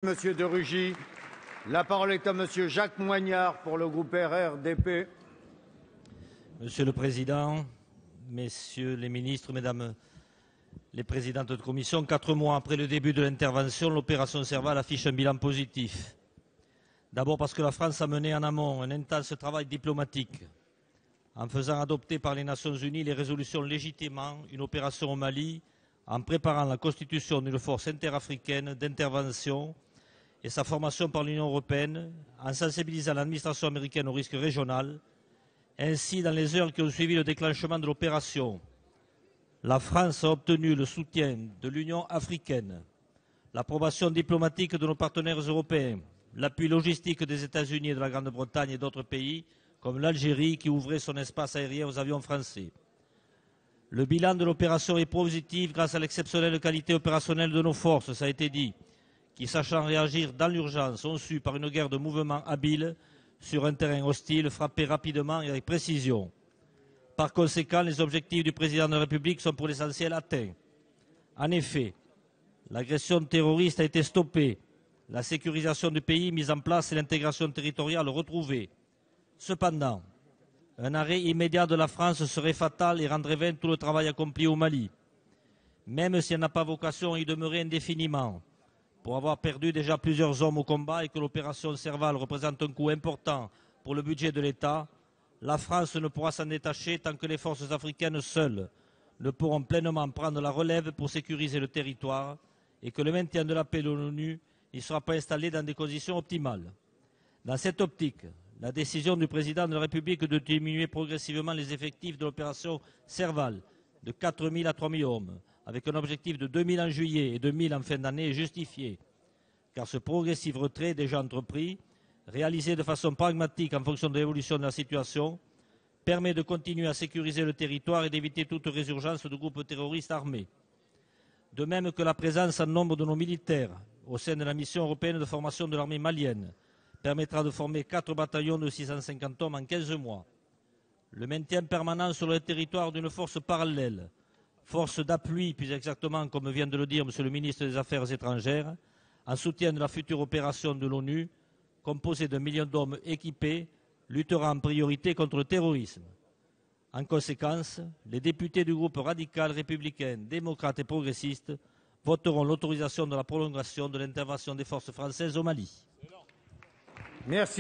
Monsieur de Rugy. La parole est à Monsieur Jacques Moignard pour le groupe RRDP. Monsieur le Président, Messieurs les ministres, Mesdames les présidentes de commission, 4 mois après le début de l'intervention, l'opération Serval affiche un bilan positif. D'abord parce que la France a mené en amont un intense travail diplomatique en faisant adopter par les Nations Unies les résolutions légitimant une opération au Mali, en préparant la constitution d'une force interafricaine d'intervention et sa formation par l'Union européenne, en sensibilisant l'administration américaine au risque régional. Ainsi, dans les heures qui ont suivi le déclenchement de l'opération, la France a obtenu le soutien de l'Union africaine, l'approbation diplomatique de nos partenaires européens, l'appui logistique des États-Unis et de la Grande-Bretagne et d'autres pays, comme l'Algérie, qui ouvrait son espace aérien aux avions français. Le bilan de l'opération est positif grâce à l'exceptionnelle qualité opérationnelle de nos forces, ça a été dit, qui, sachant réagir dans l'urgence, ont su, par une guerre de mouvement habile, sur un terrain hostile, frapper rapidement et avec précision. Par conséquent, les objectifs du président de la République sont pour l'essentiel atteints. En effet, l'agression terroriste a été stoppée, la sécurisation du pays mise en place et l'intégration territoriale retrouvée. Cependant, un arrêt immédiat de la France serait fatal et rendrait vain tout le travail accompli au Mali. Même si elle n'a pas vocation à y demeurer indéfiniment, pour avoir perdu déjà plusieurs hommes au combat et que l'opération Serval représente un coût important pour le budget de l'État, la France ne pourra s'en détacher tant que les forces africaines seules ne pourront pleinement prendre la relève pour sécuriser le territoire et que le maintien de la paix de l'ONU n'y sera pas installé dans des conditions optimales. Dans cette optique, la décision du président de la République de diminuer progressivement les effectifs de l'opération Serval de 4 000 à 3 000 hommes, avec un objectif de 2 000 en juillet et 2 000 en fin d'année, est justifié, car ce progressif retrait déjà entrepris, réalisé de façon pragmatique en fonction de l'évolution de la situation, permet de continuer à sécuriser le territoire et d'éviter toute résurgence de groupes terroristes armés. De même que la présence en nombre de nos militaires au sein de la mission européenne de formation de l'armée malienne permettra de former 4 bataillons de 650 hommes en 15 mois. Le maintien permanent sur le territoire d'une force parallèle, force d'appui, plus exactement, comme vient de le dire Monsieur le ministre des Affaires étrangères, en soutien de la future opération de l'ONU, composée d'1 million d'hommes équipés, luttera en priorité contre le terrorisme. En conséquence, les députés du groupe radical, républicain, démocrate et progressiste voteront l'autorisation de la prolongation de l'intervention des forces françaises au Mali. Merci.